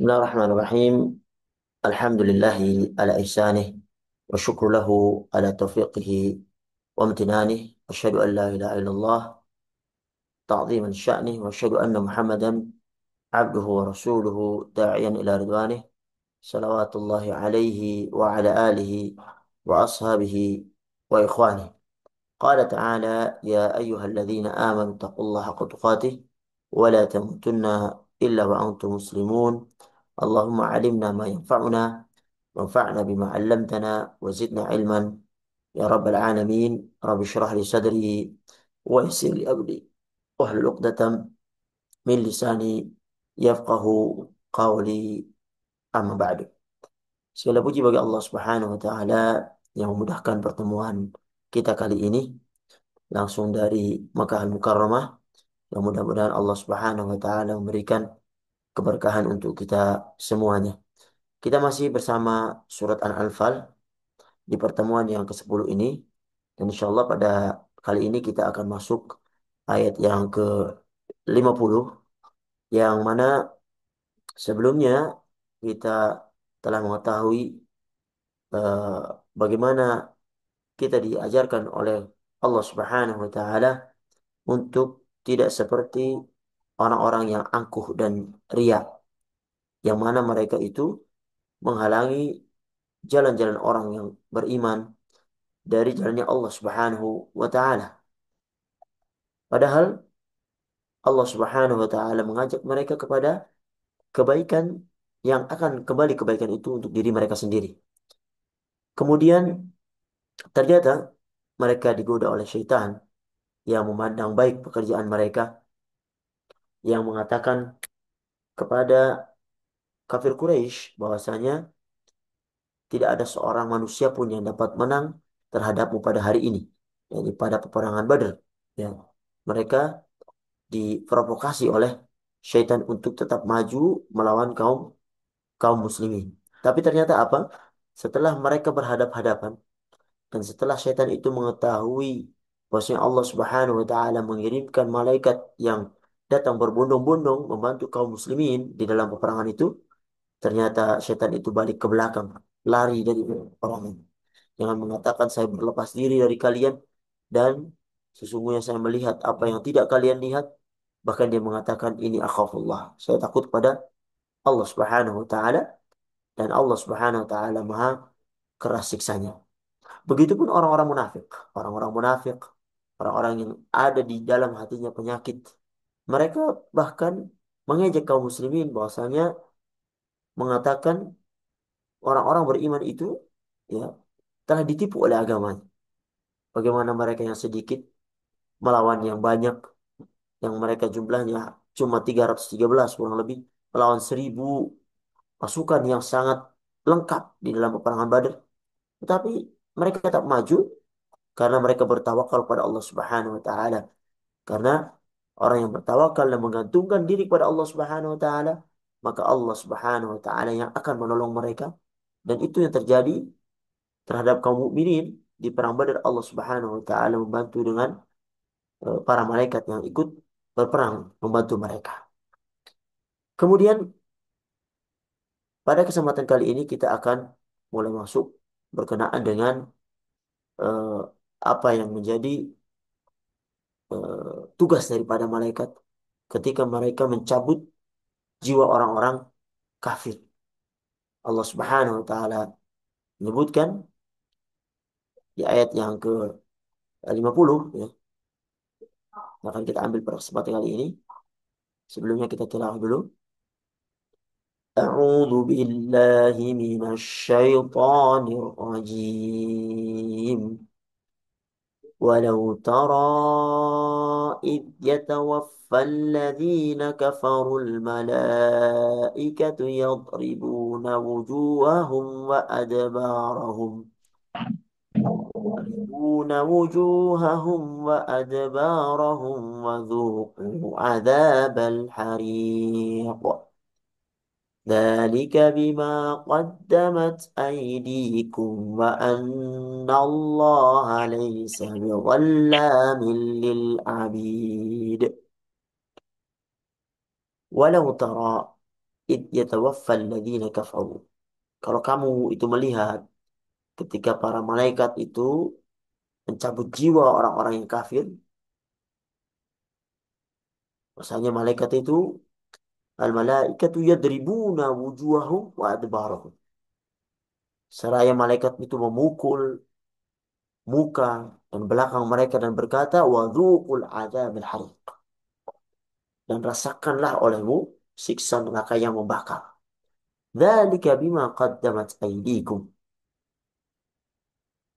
بسم الله الرحمن الرحيم. الحمد لله على إحسانه، والشكر له على توفيقه وامتنانه. أشهد أن لا إله إلا الله تعظيما شأنه، وأشهد أن محمدا عبده ورسوله داعيا إلى رضوانه، صلوات الله عليه وعلى آله وأصحابه وإخوانه. قال تعالى: يا أيها الذين آمنوا اتقوا الله حق تقاته ولا تموتن إلا وأنتم مسلمون. اللهم علمنا ما ينفعنا، وانفعنا بما علمتنا، وزدنا علما يا رب العالمين. رب اشرح لي صدري ويسر لي أمري واحلل عقدة من لساني يفقه قولي. أما بعد. Segala puji bagi Allah Subhanahu wa taala yang memudahkan pertemuan kita kali ini langsung dari Makkah Al-Mukarramah. Yang mudah-mudahan Allah Subhanahu wa taala memberikan keberkahan untuk kita semuanya. Kita masih bersama surat Al-Anfal di pertemuan yang ke-10 ini, dan insya Allah pada kali ini kita akan masuk ayat yang ke-50, yang mana sebelumnya kita telah mengetahui eh, bagaimana kita diajarkan oleh Allah Subhanahu wa taala untuk tidak seperti orang-orang yang angkuh dan riya, yang mana mereka itu menghalangi jalan-jalan orang yang beriman dari jalannya Allah Subhanahu wa taala. Padahal Allah Subhanahu wa taala mengajak mereka kepada kebaikan, yang akan kembali kebaikan itu untuk diri mereka sendiri. Kemudian ternyata mereka digoda oleh syaitan yang memandang baik pekerjaan mereka, yang mengatakan kepada kafir Quraisy bahwasanya tidak ada seorang manusia pun yang dapat menang terhadapmu pada hari ini, yakni pada peperangan Badar. Ya, mereka diprovokasi oleh syaitan untuk tetap maju melawan kaum kaum muslimin. Tapi ternyata apa? Setelah mereka berhadap-hadapan dan setelah syaitan itu mengetahui bahwasanya Allah Subhanahu wa taala mengirimkan malaikat yang datang berbondong-bondong membantu kaum muslimin di dalam peperangan itu, ternyata syaitan itu balik ke belakang, lari dari peperangan. Jangan mengatakan saya berlepas diri dari kalian dan sesungguhnya saya melihat apa yang tidak kalian lihat. Bahkan dia mengatakan ini akhafullah. Saya takut pada Allah Subhanahu wa taala, dan Allah Subhanahu wa taala Maha keras siksanya. Begitupun orang-orang munafik. Orang-orang munafik, orang-orang yang ada di dalam hatinya penyakit. Mereka bahkan mengejek kaum muslimin, bahwasanya mengatakan orang-orang beriman itu ya telah ditipu oleh agamanya. Bagaimana mereka yang sedikit melawan yang banyak, yang mereka jumlahnya cuma 313 kurang lebih, melawan 1.000 pasukan yang sangat lengkap di dalam peperangan Badar. Tetapi mereka tetap maju karena mereka bertawakal pada Allah Subhanahu wa taala. Karena orang yang bertawakal dan menggantungkan diri kepada Allah Subhanahu wa taala, maka Allah Subhanahu wa taala yang akan menolong mereka. Dan itu yang terjadi terhadap kaum mukminin di perang Badar. Allah Subhanahu wa taala membantu dengan para malaikat yang ikut berperang membantu mereka. Kemudian pada kesempatan kali ini kita akan mulai masuk berkenaan dengan eh, apa yang menjadi tugas daripada malaikat ketika mereka mencabut jiwa orang-orang kafir. Allah Subhanahu wa taala menyebutkan di ayat yang ke-50, ya. Akan kita ambil pada kesempatan kali ini. Sebelumnya kita tilawah dulu. A'udzu billahi minasy syaithanir rajim. ولو ترى إذ يتوفى الذين كفروا الملائكة يضربون وجوههم وذوقوا عذاب الحريق ذلك بما قدمت أيديكم وأن الله ليس بظلام للعبيد. ولو ترى id yatawaffal ladzina kafaru. Kalau kamu itu melihat ketika para malaikat itu mencabut jiwa orang-orang yang kafir, misalnya malaikat itu al-malaikatu yadribuna wujuhahum wa adbarahum. Seraya malaikat itu memukul muka dan belakang mereka dan berkata, wadzuqul adzabil hariq. Dan rasakanlah olehmu siksa neraka yang membakar. Dzalika bima qaddamat aydikum.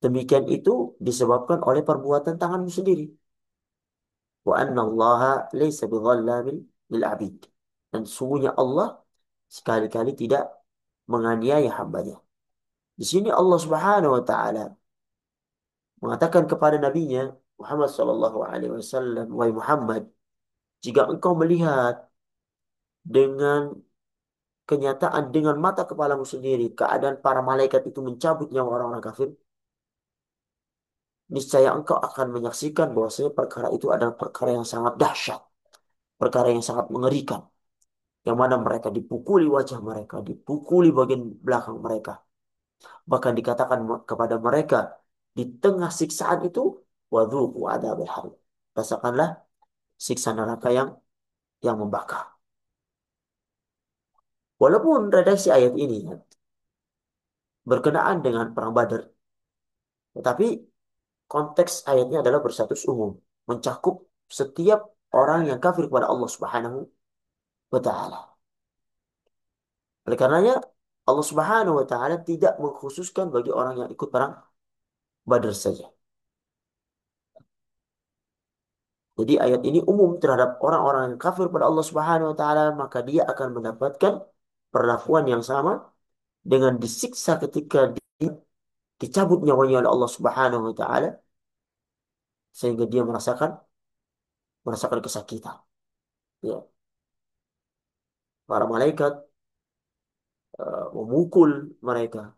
Demikian itu disebabkan oleh perbuatan tanganmu sendiri. Wa anna Allaha laysa bidzallamin lil 'abid. Dan sungguhnya Allah sekali-kali tidak menganiaya hambanya. Di sini Allah Subhanahu wa taala mengatakan kepada nabinya Muhammad sallallahu alaihi wasallam, "Wahai Muhammad, jika engkau melihat dengan kenyataan dengan mata kepalamu sendiri keadaan para malaikat itu mencabut nyawa orang-orang kafir, niscaya engkau akan menyaksikan bahwasanya perkara itu adalah perkara yang sangat dahsyat, perkara yang sangat mengerikan, yang mana mereka dipukuli wajah mereka, dipukuli bagian belakang mereka, bahkan dikatakan kepada mereka di tengah siksaan itu, wadzuqu adzabil hariq. Rasakanlah siksa neraka yang membakar. Walaupun redaksi ayat ini ya, berkenaan dengan perang Badar, tetapi konteks ayatnya adalah berstatus umum, mencakup setiap orang yang kafir kepada Allah Subhanahu wa taala. Oleh karenanya Allah Subhanahu wa taala tidak mengkhususkan bagi orang yang ikut perang Badar saja. Jadi ayat ini umum terhadap orang-orang yang kafir pada Allah Subhanahu wa taala, maka dia akan mendapatkan perlakuan yang sama dengan disiksa ketika dicabut nyawanya oleh Allah Subhanahu wa taala sehingga dia merasakan kesakitan. Ya, para malaikat memukul mereka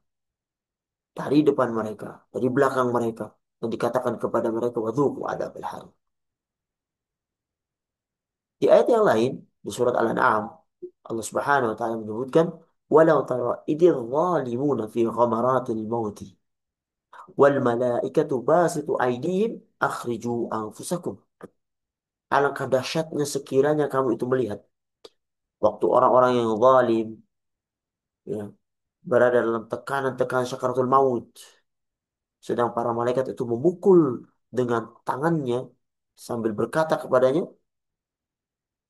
dari depan mereka, dari belakang mereka, dan dikatakan kepada mereka wadzuqu adzabil hari. Di ayat yang lain di surat Al-An'am Allah Subhanahu wa taala menyebutkan walau tara idil zalimuna fi ghamaratil mauti wal malaikatu basitu aydihim akhriju anfusakum. Alangkah dahsyatnya sekiranya kamu itu melihat waktu orang-orang yang zalim ya, berada dalam tekanan-tekanan sakaratul maut, sedang para malaikat itu memukul dengan tangannya sambil berkata kepadanya,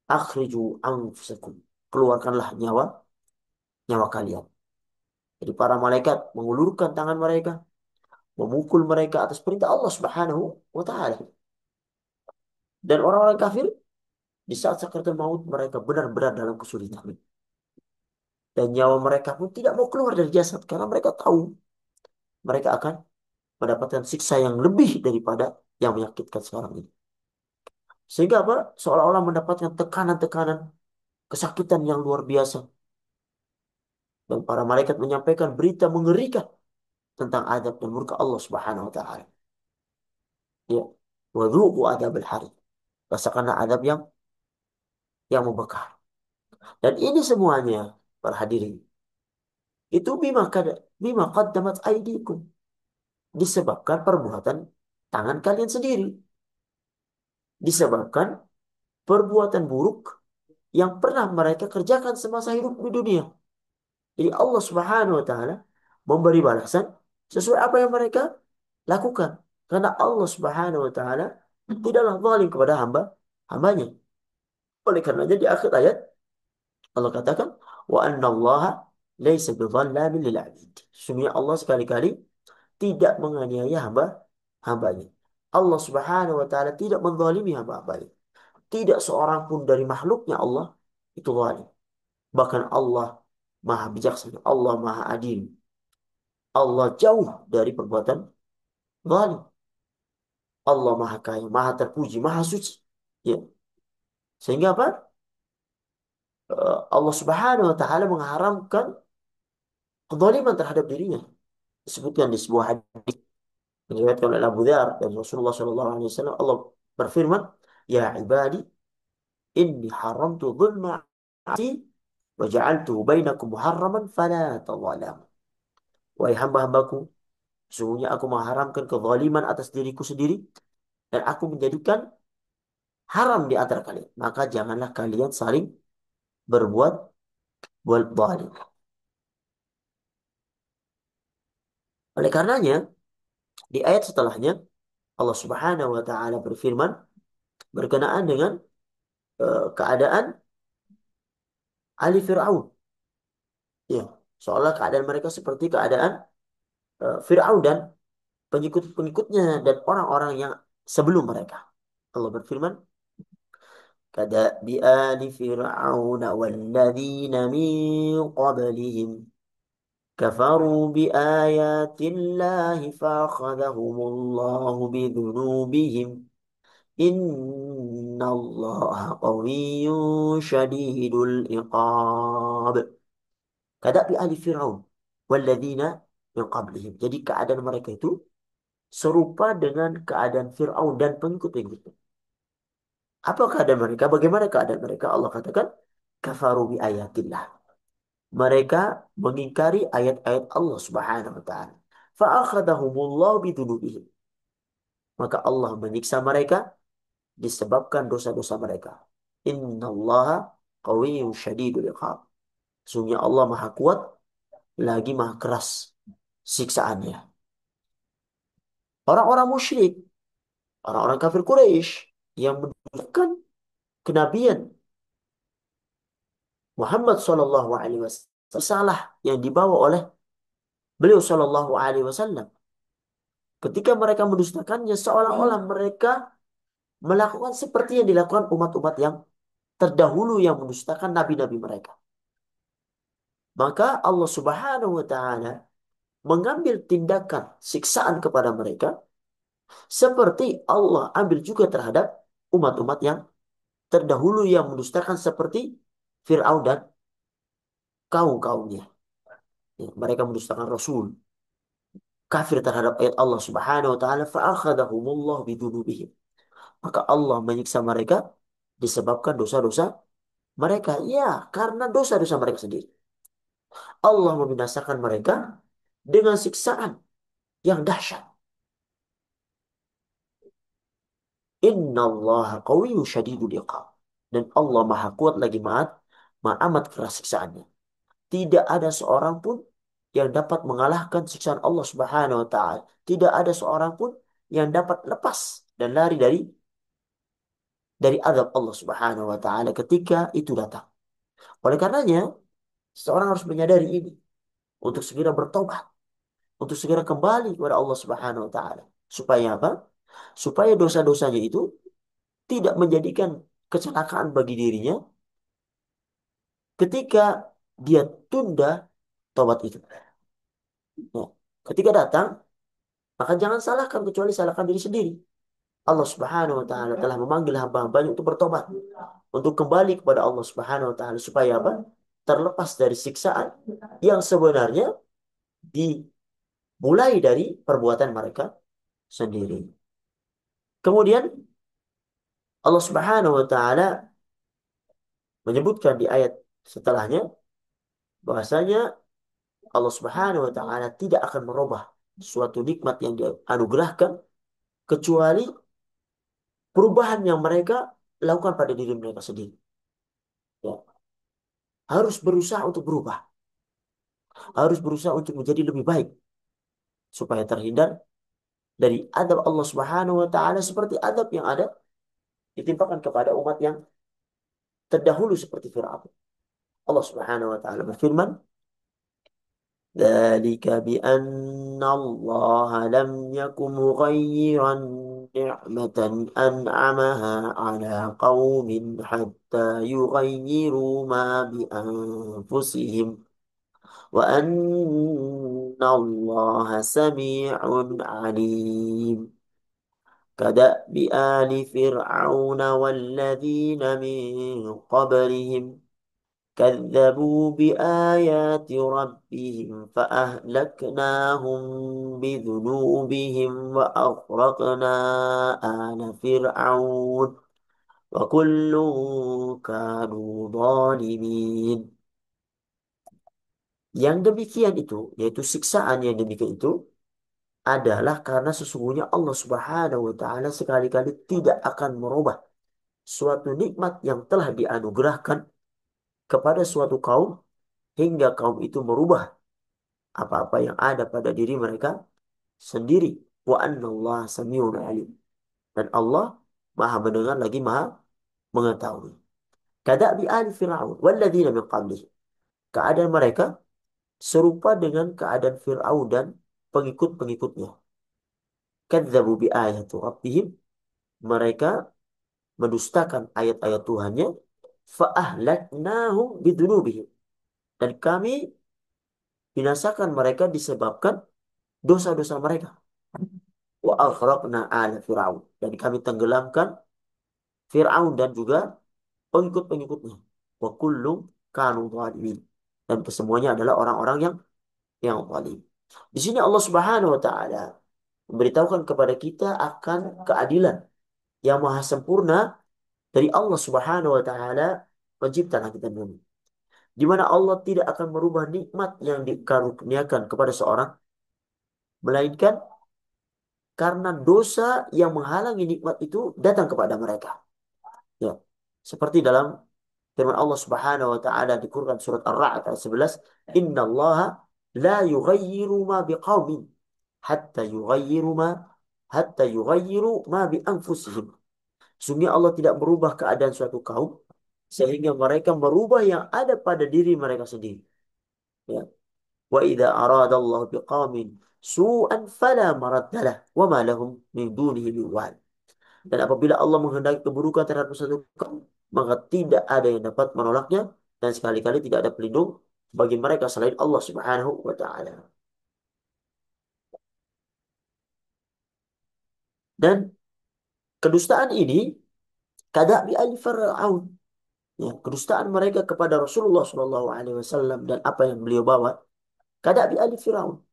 akhriju anfusakum. Keluarkanlah nyawa nyawa kalian. Jadi para malaikat mengulurkan tangan mereka, memukul mereka atas perintah Allah Subhanahu wa taala. Dan orang-orang kafir di saat sakaratul maut mereka benar-benar dalam kesulitan. Dan nyawa mereka pun tidak mau keluar dari jasad karena mereka tahu mereka akan mendapatkan siksa yang lebih daripada yang menyakitkan sekarang ini. Sehingga apa? Seolah-olah mendapatkan tekanan-tekanan, kesakitan yang luar biasa. Dan para malaikat menyampaikan berita mengerikan tentang adab dan murka Allah Subhanahu wa taala. Ya. Wadzuqu adzabil hari. Rasakanlah adab yang membakar. Dan ini semuanya para hadirin. Itu bima qaddamat aydikum. Disebabkan perbuatan tangan kalian sendiri. Disebabkan perbuatan buruk yang pernah mereka kerjakan semasa hidup di dunia. Jadi Allah Subhanahu wa taala memberi balasan sesuai apa yang mereka lakukan. Karena Allah Subhanahu wa taala tidaklah zalim kepada hambanya. Oleh karenanya di akhir ayat Allah katakan wa annallaha laisa bidzallamin lil 'abid. Sesungguhnya Allah sekali-kali tidak menganiaya hambanya. Allah Subhanahu wa taala tidak menzalimi hamba-hambanya. Tidak seorang pun dari makhluknya Allah itu zalim. Bahkan Allah Maha bijaksana, Allah Maha adil. Allah jauh dari perbuatan zalim. Allah Maha kaya, Maha terpuji, Maha suci. Ya. Sehingga apa? Allah Subhanahu wa taala mengharamkan kezaliman terhadap dirinya. Disebutkan di sebuah hadis diriwayatkan oleh Abu Dzar dan Rasulullah sallallahu alaihi wasallam Allah berfirman, "Ya ibadi, inni haramtu dzulma wa ja'altuhu bainakum muharraman fala tadhalamu. Wahai hamba-hambaku, sesungguhnya aku mengharamkan kezaliman atas diriku sendiri dan aku menjadikan haram di antara kalian. Maka janganlah kalian saling berbuat buat zalim. Oleh karenanya, di ayat setelahnya Allah Subhanahu wa taala berfirman berkenaan dengan keadaan Ali Fir'aun. Ya, seolah keadaan mereka seperti keadaan Fir'aun dan pengikut-pengikutnya dan orang-orang yang sebelum mereka. Allah berfirman, كدأب آل فرعون والذين من قبلهم كفروا بآيات الله فأخذهم الله بذنوبهم إن الله قوي شديد العقاب. كدأب آل فرعون والذين من قبلهم. Jadi keadaan mereka itu serupa dengan keadaan Fir'aun dan pengikut-pengikutnya. Apa keadaan mereka? Bagaimana keadaan mereka? Allah katakan, kafaru bi ayatillah. Mereka mengingkari ayat-ayat Allah Subhanahu wa taala. Fa'akhadahumullahu bidunubihim. Maka Allah menyiksa mereka disebabkan dosa-dosa mereka. Innallaha qawiyyun syadidul iqab. Sungguh Allah Maha Kuat lagi Maha keras siksaannya. Orang-orang musyrik, orang-orang kafir Quraisy yang mendudukan kenabian Muhammad Shallallahu Alaihi Wasallam salah yang dibawa oleh beliau Shallallahu Alaihi Wasallam. Ketika mereka mendustakannya, seolah-olah mereka melakukan seperti yang dilakukan umat-umat yang terdahulu yang mendustakan nabi-nabi mereka. Maka Allah Subhanahu wa taala mengambil tindakan siksaan kepada mereka seperti Allah ambil juga terhadap umat-umat yang terdahulu yang mendustakan seperti Fir'aun dan kaum-kaumnya. Ya, mereka mendustakan Rasul, kafir terhadap ayat Allah Subhanahu wa taala, fa'akhadahumullah bidunubihim. Maka Allah menyiksa mereka disebabkan dosa-dosa mereka. Ya, karena dosa-dosa mereka sendiri. Allah membinasakan mereka dengan siksaan yang dahsyat. Inna Allah qawiyyu syadidul iqab. Dan Allah maha kuat lagi maha amat keras siksaannya. Tidak ada seorang pun yang dapat mengalahkan siksaan Allah Subhanahu wa taala. Tidak ada seorang pun yang dapat lepas dan lari dari azab Allah Subhanahu wa taala ketika itu datang. Oleh karenanya, seorang harus menyadari ini untuk segera bertobat, untuk segera kembali kepada Allah Subhanahu wa taala. Supaya apa? Supaya dosa-dosanya itu tidak menjadikan kecelakaan bagi dirinya ketika dia tunda tobat itu. Nah, ketika datang, maka jangan salahkan kecuali salahkan diri sendiri. Allah Subhanahu wa taala telah memanggil hamba-hambanya untuk bertobat, untuk kembali kepada Allah Subhanahu wa taala supaya apa? Terlepas dari siksaan yang sebenarnya dimulai dari perbuatan mereka sendiri. Kemudian Allah Subhanahu wa taala menyebutkan di ayat setelahnya bahwasanya Allah Subhanahu wa taala tidak akan merubah suatu nikmat yang dianugerahkan kecuali perubahan yang mereka lakukan pada diri mereka sendiri. Ya, harus berusaha untuk berubah, harus berusaha untuk menjadi lebih baik supaya terhindar dari adab Allah Subhanahu wa taala seperti adab yang ada ditimpakan kepada umat yang terdahulu seperti Firaun. Allah Subhanahu wa taala berfirman, ذلك بأن الله لم يكن مغيرا نعمة أنعمها على قوم حتى يغيروا ما بأنفسهم وأن الله سميع عليم كدأب آل فرعون والذين من قبلهم كذبوا بآيات ربهم فأهلكناهم بذنوبهم وأغرقنا آل فرعون وكل كانوا ظالمين. Yang demikian itu, yaitu siksaan yang demikian itu adalah karena sesungguhnya Allah Subhanahu wa taala sekali-kali tidak akan merubah suatu nikmat yang telah dianugerahkan kepada suatu kaum hingga kaum itu merubah apa-apa yang ada pada diri mereka sendiri. Wa annallaha samiun alim. Dan Allah Maha mendengar lagi Maha mengetahui. Kadabi ali Fir'aun walladzina min qablih. Keadaan mereka serupa dengan keadaan Fir'aun dan pengikut-pengikutnya. Kadzabu bi ayati rabbihim. Mereka mendustakan ayat-ayat Tuhannya. Fa'ahlaknahum bidunubihim. Dan kami binasakan mereka disebabkan dosa-dosa mereka. Wa aghraqna ala Fir'aun. Dan kami tenggelamkan Fir'aun dan juga pengikut-pengikutnya. Wa kullum kanu zalimin. Dan kesemuanya adalah orang-orang yang zalim. Di sini Allah Subhanahu wa taala memberitahukan kepada kita akan keadilan yang maha sempurna dari Allah Subhanahu wa taala pencipta langit dan bumi. Di mana Allah tidak akan merubah nikmat yang dikaruniakan kepada seorang melainkan karena dosa yang menghalangi nikmat itu datang kepada mereka. Ya. Seperti dalam firman Allah Subhanahu wa taala di Quran surat Ar-Ra'd ayat 11, "Innallaha la yughayyiru ma biqaumin hatta yughayyiru ma bi anfusihim." Sungguh Allah tidak merubah keadaan suatu kaum sehingga mereka merubah yang ada pada diri mereka sendiri. Ya. Wa idza aradallahu biqaumin su'an fala maraddalah wa ma lahum min dunihi min wal. Dan apabila Allah menghendaki keburukan terhadap suatu kaum, maka tidak ada yang dapat menolaknya dan sekali-kali tidak ada pelindung bagi mereka selain Allah Subhanahu wa taala. Dan kedustaan ini kadabi ali Fir'aun. Ya, kedustaan mereka kepada Rasulullah Shallallahu Alaihi Wasallam dan apa yang beliau bawa, kadabi ali Fir'aun.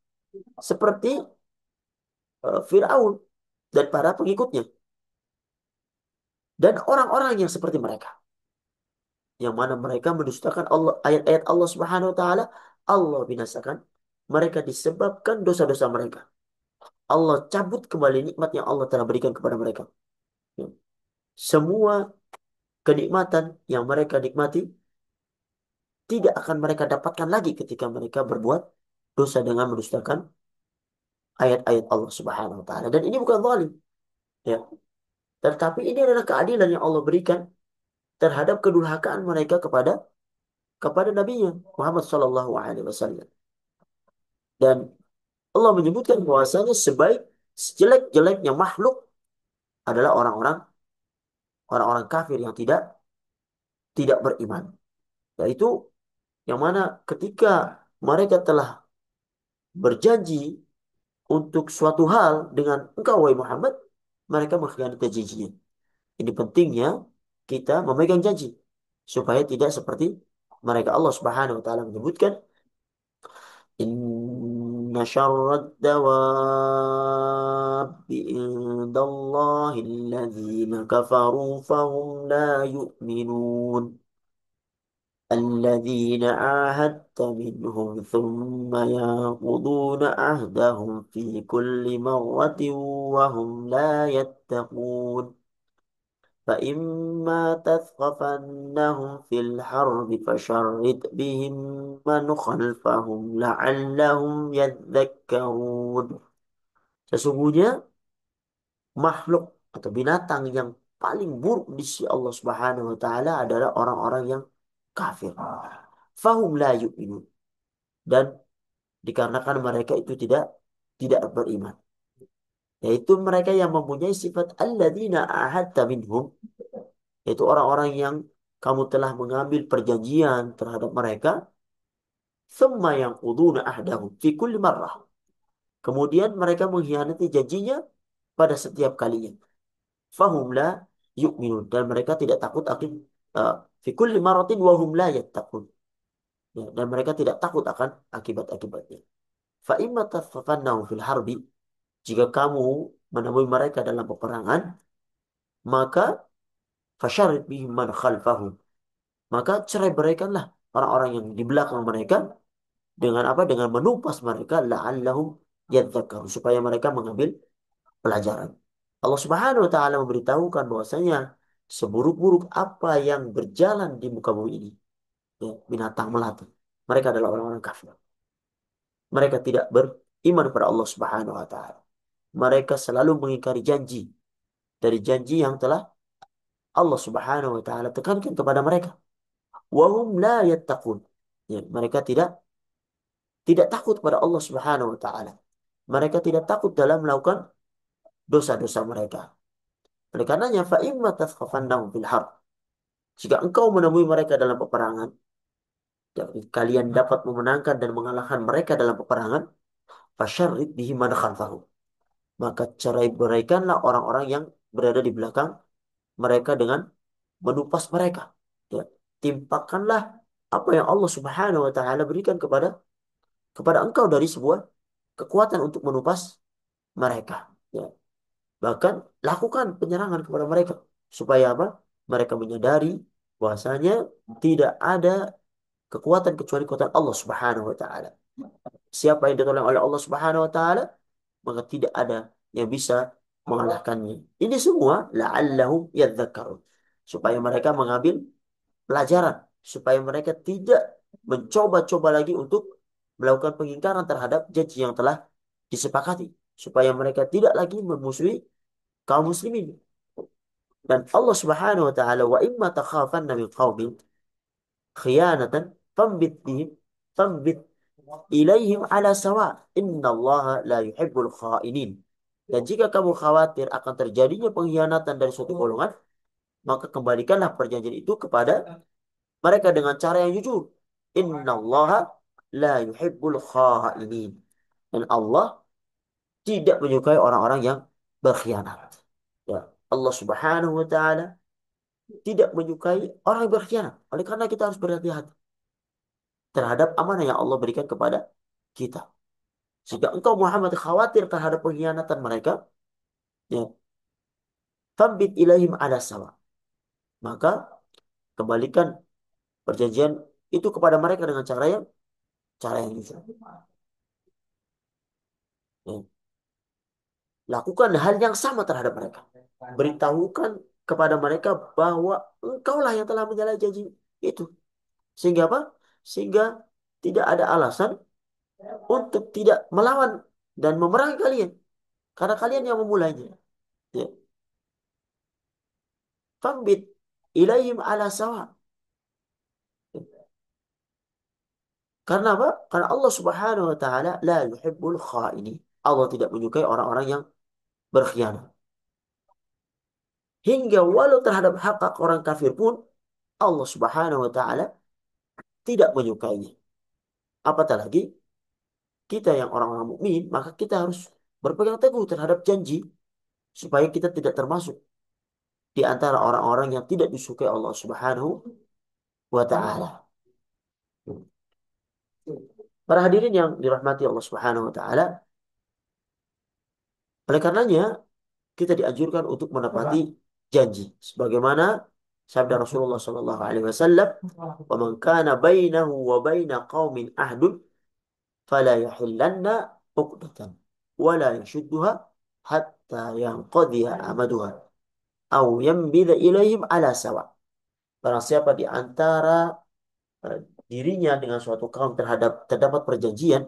Seperti Fir'aun dan para pengikutnya. Dan orang-orang yang seperti mereka. Yang mana mereka mendustakan Allah, ayat-ayat Allah Subhanahu Wa Taala. Allah binasakan mereka disebabkan dosa-dosa mereka. Allah cabut kembali nikmat yang Allah telah berikan kepada mereka. Ya. Semua kenikmatan yang mereka nikmati tidak akan mereka dapatkan lagi ketika mereka berbuat dosa dengan mendustakan ayat-ayat Allah Subhanahu wa taala. Dan ini bukan zalim, ya. Tetapi ini adalah keadilan yang Allah berikan terhadap kedurhakaan mereka kepada nabinya Muhammad sallallahu alaihi wasallam. Dan Allah menyebutkan bahwasanya sejelek-jeleknya makhluk adalah orang-orang kafir yang tidak beriman. Yaitu yang mana ketika mereka telah berjanji untuk suatu hal dengan engkau wahai Muhammad, mereka mengkhianati janjinya. Ini pentingnya kita memegang janji supaya tidak seperti mereka. Allah Subhanahu wa taala menyebutkan inna syarrad dawabi indallahi alladzina kafaru fahum la yu'minun. الذين عاهدت منهم ثم ينقضون عهدهم في كل مرة وهم لا يتقون فإما تثقفنهم في الحرب فشرد بهم من خلفهم لعلهم يذكرون. Sesungguhnya makhluk atau binatang yang paling buruk di sisi Allah Subhanahu wa taala adalah orang-orang yang kafir. Fahum la yu'minun. Dan dikarenakan mereka itu tidak beriman. Yaitu mereka yang mempunyai sifat alladzina ahadta minhum. Yaitu orang-orang yang kamu telah mengambil perjanjian terhadap mereka. Thumma yanquduna ahdahum fi kulli marrah. Kemudian mereka mengkhianati janjinya pada setiap kalinya. Fahum la yu'minun. Dan mereka tidak takut akan fi kulli marratin wa hum la yattaqun. Ya, dan mereka tidak takut akan akibat-akibatnya. Fa imma tathafannahum fil harbi. Jika kamu menemui mereka dalam peperangan, maka fasyarid bihim man khalfahum. Maka cerai beraikanlah orang-orang yang di belakang mereka Dengan apa? Dengan menumpas mereka la'allahum yadzakkarun, supaya mereka mengambil pelajaran. Allah Subhanahu wa taala memberitahukan bahwasanya seburuk-buruk apa yang berjalan di muka bumi ini, ya, binatang melata. Mereka adalah orang-orang kafir. Mereka tidak beriman kepada Allah Subhanahu wa taala. Mereka selalu mengingkari janji dari janji yang telah Allah Subhanahu wa taala tekankan kepada mereka. Wahum la yattaqun. Ya, mereka tidak takut kepada Allah Subhanahu wa taala. Mereka tidak takut dalam melakukan dosa-dosa mereka. Oleh karenanya, fa imma tathqafannahum fil harb. Jika engkau menemui mereka dalam peperangan, yakni kalian dapat memenangkan dan mengalahkan mereka dalam peperangan, fasyarrid bihi man khalfahum. Maka cerai beraikanlah orang-orang yang berada di belakang mereka dengan menupas mereka. Ya. Timpakanlah apa yang Allah Subhanahu wa taala berikan kepada engkau dari sebuah kekuatan untuk menupas mereka. Ya. Bahkan lakukan penyerangan kepada mereka supaya apa? Mereka menyadari bahwasanya tidak ada kekuatan kecuali kekuatan Allah Subhanahu wa taala. Siapa yang ditolong oleh Allah Subhanahu wa taala, maka tidak ada yang bisa mengalahkannya. Ini semua la'allahum yadzakkarun. Supaya mereka mengambil pelajaran, supaya mereka tidak mencoba-coba lagi untuk melakukan pengingkaran terhadap janji yang telah disepakati, supaya mereka tidak lagi memusuhi kaum muslimin. Dan Allah Subhanahu wa taala, wa imma takhafanna min qaumin khiyanatan fambit bihim fambit ilaihim ala sawa. Innallaha la yuhibbul khainin. Dan jika kamu khawatir akan terjadinya pengkhianatan dari suatu golongan, maka kembalikanlah perjanjian itu kepada mereka dengan cara yang jujur. Innallaha la yuhibbul khainin. Dan Allah tidak menyukai orang-orang yang berkhianat. Ya, Allah Subhanahu wa taala tidak menyukai orang yang berkhianat. Oleh karena kita harus berhati-hati terhadap amanah yang Allah berikan kepada kita. Jika engkau Muhammad khawatir terhadap pengkhianatan mereka, ya, fambit ilaihim ala sawa. Maka kembalikan perjanjian itu kepada mereka dengan cara yang jujur. Ya. Lakukan hal yang sama terhadap mereka. Beritahukan kepada mereka bahwa engkaulah yang telah menyalahi janji itu. Sehingga apa? Sehingga tidak ada alasan untuk tidak melawan dan memerangi kalian. Karena kalian yang memulainya. Ya. Fambit ilaihim ala sawa. Karena apa? Karena Allah Subhanahu wa taala la yuhibbul khaini. Allah tidak menyukai orang-orang yang berkhianat. Hingga walau terhadap hak orang kafir pun Allah Subhanahu wa taala tidak menyukainya. Apatah lagi kita yang orang-orang mukmin, maka kita harus berpegang teguh terhadap janji supaya kita tidak termasuk di antara orang-orang yang tidak disukai Allah Subhanahu wa taala. Para hadirin yang dirahmati Allah Subhanahu wa taala, oleh karenanya kita dianjurkan untuk menepati janji sebagaimana sabda Rasulullah sallallahu alaihi wasallam, "Wa man kana bainahu wa baina qaumin ahdun fala yahillanna uqdatan wa la yashudduha hatta yanqadhiya amaduha aw yanbidha ilaihim ala sawa." Barang siapa di antara eh, dirinya dengan suatu kaum terdapat perjanjian,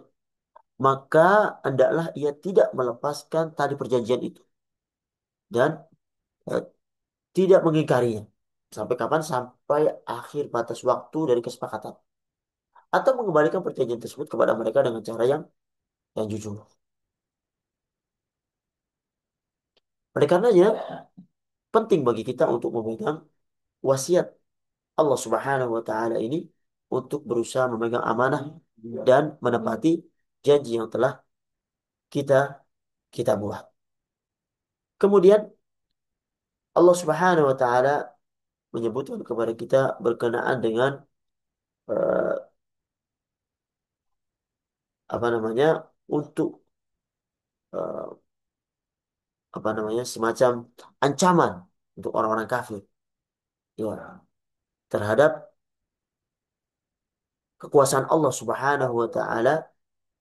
maka hendaklah ia tidak melepaskan tali perjanjian itu dan eh, tidak mengingkarinya. Sampai kapan? Sampai akhir batas waktu dari kesepakatan. Atau mengembalikan perjanjian tersebut kepada mereka dengan cara yang jujur. Oleh karenanya, penting bagi kita untuk memegang wasiat Allah Subhanahu wa taala ini untuk berusaha memegang amanah dan menepati janji yang telah kita kita buat. Kemudian Allah Subhanahu wa taala menyebutkan kepada kita berkenaan dengan eh, apa namanya untuk eh, apa namanya semacam ancaman untuk orang-orang kafir, ya, terhadap kekuasaan Allah Subhanahu wa taala,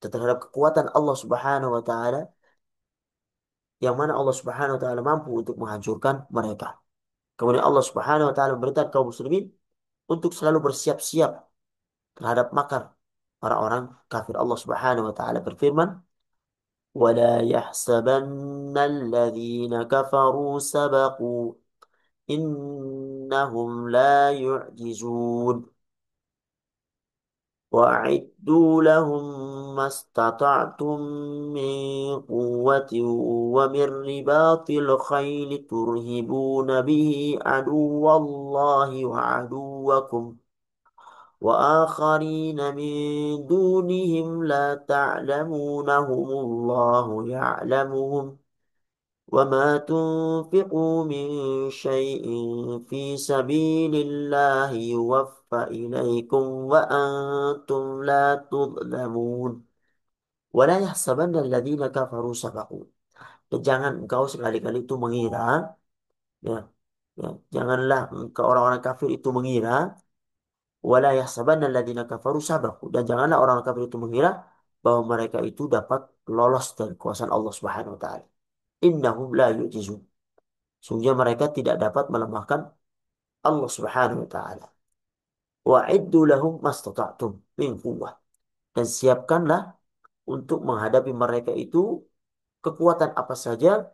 terhadap kekuatan Allah Subhanahu wa taala, yang mana Allah Subhanahu wa taala mampu untuk menghancurkan mereka. Kemudian Allah Subhanahu wa taala memerintahkan kaum muslimin untuk selalu bersiap-siap terhadap makar orang-orang kafir. Allah Subhanahu wa taala berfirman, "Wala yahsabanna alladhina kafaru sabaqu innahum la yu'jizun." وأعدوا لهم ما استطعتم من قوة ومن رباط الخيل ترهبون به عدو الله وعدوكم وآخرين من دونهم لا تعلمونهم الله يعلمهم وما تنفقوا من شيء في سبيل الله يوفى إليكم وأنتم لا تظلمون ولا يحسبن الذين كفروا سبقوا. Dan jangan engkau sekali-kali itu mengira, ya, ya, janganlah engkau orang-orang kafir itu mengira, wala yahsabanna alladziina kafaru sabaqu, dan janganlah orang kafir itu mengira bahwa mereka itu dapat lolos dari kuasa Allah Subhanahu wa taala. Innahum la yu'jizun. Sungguh mereka tidak dapat melemahkan Allah Subhanahu wa taala. Wa'iddu lahum mastata'tum min quwwah. Dan siapkanlah untuk menghadapi mereka itu kekuatan apa saja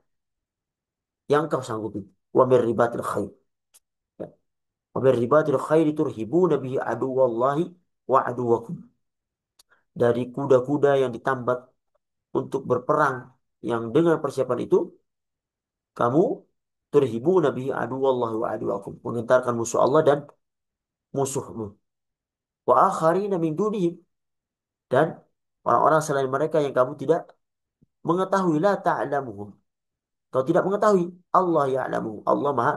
yang kau sanggupi. Wa mir ribatil khair. Ya. Wa mir ribatil khair turhibuna bihi aduwallahi wa aduwakum. Dari kuda-kuda yang ditambat untuk berperang, yang dengan persiapan itu kamu turhibuna bihi aduwallahi wa aduwakum, mengentarkan musuh Allah dan musuhmu. Wa akharina min dunihim, dan orang-orang selain mereka yang kamu tidak mengetahui, la ta'lamuhum. Kau tidak mengetahui, Allah ya'lamu. Allah Maha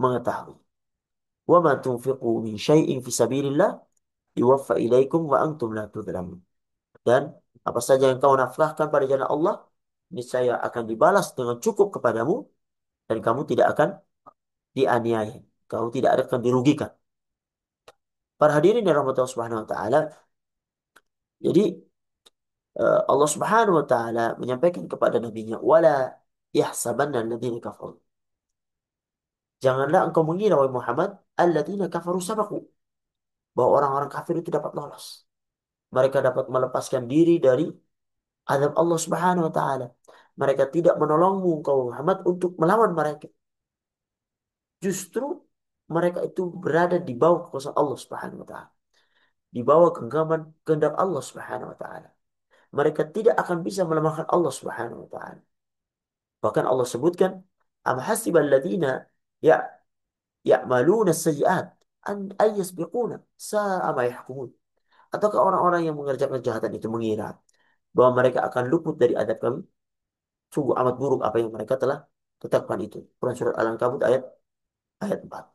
mengetahui. Wa ma tunfiqu min syai'in fi sabilillah yuwaffa ilaikum wa antum la tudlamun. Dan apa saja yang kau nafkahkan pada jalan Allah, niscaya akan dibalas dengan cukup kepadamu, dan kamu tidak akan dianiaya. Kamu tidak akan dirugikan. Para hadirin yang rahmat Allah Subhanahu wa taala, jadi Allah Subhanahu wa taala menyampaikan kepada nabinya, wala yahsabanna alladziina kafaru. Janganlah engkau mengira, wahai Muhammad, alladzina kafaru sabaku, bahwa orang-orang kafir itu dapat lolos. Mereka dapat melepaskan diri dari azab Allah Subhanahu wa taala. Mereka tidak menolongmu, engkau Muhammad, untuk melawan mereka. Justru mereka itu berada di bawah kekuasaan Allah Subhanahu wa taala, di bawah genggaman kehendak Allah Subhanahu wa taala. Mereka tidak akan bisa melemahkan Allah Subhanahu wa taala. Bahkan Allah sebutkan, am hasibal ladzina ya ya'maluna sayyi'at an ayyasbiquna sa'a ma yahkumun. Ataukah orang-orang yang mengerjakan kejahatan itu mengira bahwa mereka akan luput dari adab kami? Sungguh amat buruk apa yang mereka telah tetapkan itu. Quran surat Al-Ankabut ayat 4.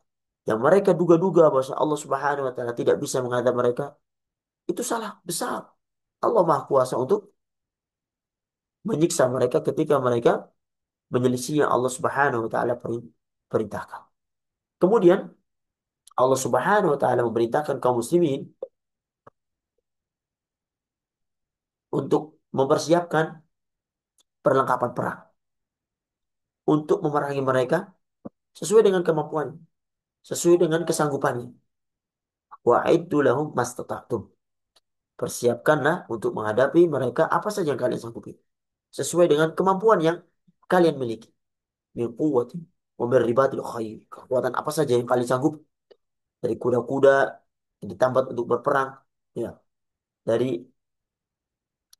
Yang mereka duga-duga bahwa Allah Subhanahu wa taala tidak bisa mengadab mereka, itu salah besar. Allah Maha Kuasa untuk menyiksa mereka ketika mereka menyelisih yang Allah Subhanahu wa taala perintahkan. Kemudian Allah Subhanahu wa taala memerintahkan kaum muslimin untuk mempersiapkan perlengkapan perang, untuk memerangi mereka sesuai dengan kemampuan, sesuai dengan kesanggupannya. Wa'iddu lahum mastata'tum. Persiapkanlah untuk menghadapi mereka apa saja yang kalian sanggupi, sesuai dengan kemampuan yang kalian miliki. Min quwwatin wa min ribatil khair. Kekuatan apa saja yang kalian sanggup, dari kuda-kuda yang ditambat untuk berperang, ya, dari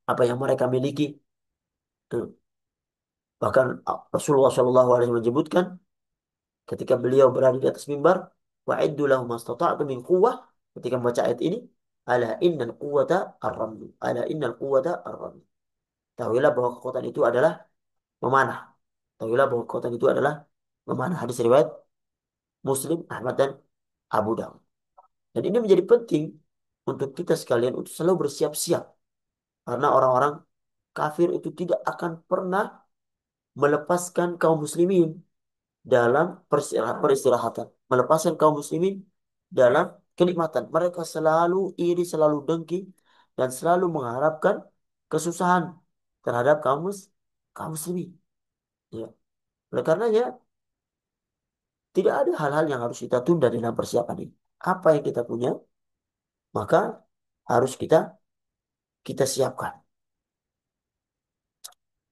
apa yang mereka miliki. Tuh. Bahkan Rasulullah SAW menyebutkan ketika beliau berada di atas mimbar, wa'iddu lahum mastata'tum min quwwah, ketika membaca ayat ini, ala innal quwwata ar-ramli, ala innal quwwata ar-ramli. Tahuilah bahwa kekuatan itu adalah memanah. Tahuilah bahwa kekuatan itu adalah memanah. Hadis riwayat Muslim, Ahmad, dan Abu Dawud. Dan ini menjadi penting untuk kita sekalian untuk selalu bersiap-siap. Karena orang-orang kafir itu tidak akan pernah melepaskan kaum muslimin dalam peristirahatan. Melepaskan kaum muslimin dalam kenikmatan. Mereka selalu iri, selalu dengki, dan selalu mengharapkan kesusahan terhadap kaum muslimin. Ya. Oleh karenanya, tidak ada hal-hal yang harus kita tunda dalam persiapan ini. Apa yang kita punya, maka harus kita siapkan.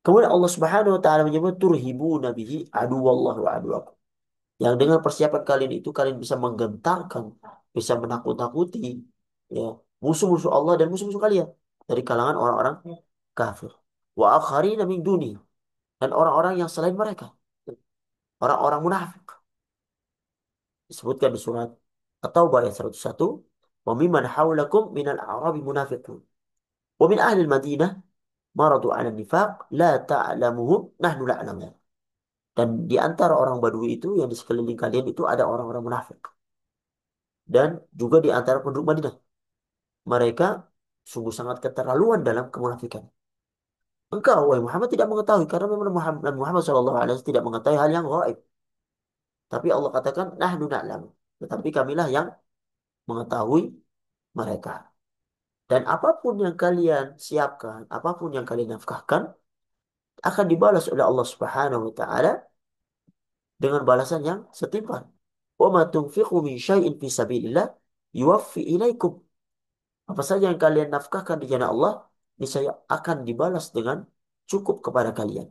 Kemudian Allah Subhanahu wa taala menyebut turhibuna bihi aduwallahu wa aduwakum. Yang dengan persiapan kalian itu kalian bisa menggentarkan, bisa menakut-nakuti ya, musuh-musuh Allah dan musuh-musuh kalian dari kalangan orang-orang kafir. Wa akharina min duni, dan orang-orang yang selain mereka, orang-orang munafik. Disebutkan di surat At-Taubah ayat 101, wa mimman haulakum minal a'rabi munafiqun wa min ahli al-Madinah maradu 'ala nifaq la ta'lamuhum nahnu na'lamuhum. Dan di antara orang Badui itu yang di sekeliling kalian itu ada orang-orang munafik. Dan juga di antara penduduk Madinah. Mereka sungguh sangat keterlaluan dalam kemunafikan. Engkau, wahai Muhammad, tidak mengetahui karena memang Muhammad SAW tidak mengetahui hal yang gaib. Tapi Allah katakan, nahnu na'lam. Tetapi kamilah yang mengetahui mereka. Dan apapun yang kalian siapkan, apapun yang kalian nafkahkan, akan dibalas oleh Allah Subhanahu wa taala dengan balasan yang setimpal. Wa ma tunfiqu min syai'in fi sabilillah yuwaffi ilaikum. Apa saja yang kalian nafkahkan di jalan Allah, niscaya akan dibalas dengan cukup kepada kalian.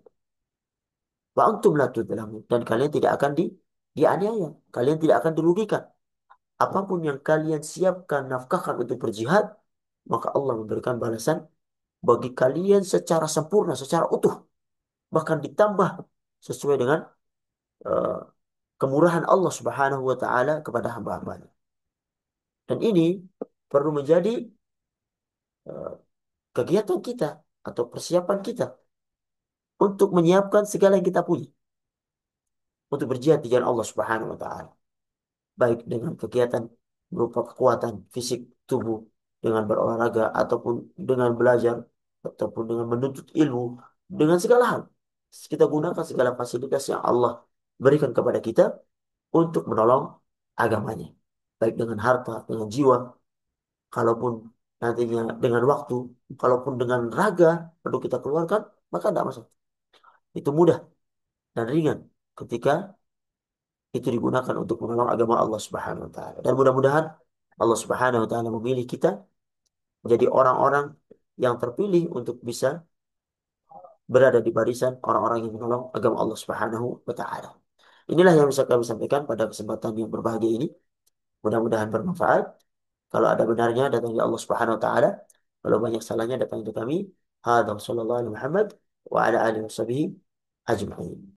Wa antum la tudlamun, dan kalian tidak akan dianiaya, kalian tidak akan dirugikan. Apapun yang kalian siapkan nafkahkan untuk berjihad, maka Allah memberikan balasan bagi kalian secara sempurna, secara utuh, bahkan ditambah sesuai dengan eh, kemurahan Allah Subhanahu wa taala kepada hamba-hambanya. Dan ini perlu menjadi eh, kegiatan kita atau persiapan kita untuk menyiapkan segala yang kita punya untuk berjihad di jalan Allah Subhanahu wa taala. Baik dengan kegiatan berupa kekuatan fisik tubuh dengan berolahraga ataupun dengan belajar ataupun dengan menuntut ilmu, dengan segala hal. Kita gunakan segala fasilitas yang Allah berikan kepada kita untuk menolong agamanya. Baik dengan harta, dengan jiwa, kalaupun nantinya dengan waktu, kalaupun dengan raga perlu kita keluarkan, maka tidak masalah. Itu mudah dan ringan ketika itu digunakan untuk menolong agama Allah Subhanahu wa taala. Dan mudah-mudahan Allah Subhanahu wa taala memilih kita menjadi orang-orang yang terpilih untuk bisa berada di barisan orang-orang yang menolong agama Allah Subhanahu wa taala. Inilah yang bisa kami sampaikan pada kesempatan yang berbahagia ini. Mudah-mudahan bermanfaat. Kalau ada benarnya datang dari Allah Subhanahu wa taala. Kalau banyak salahnya datang dari kami. Hadza sallallahu alaihi Muhammad wa ala alihi washabihi ajma'in.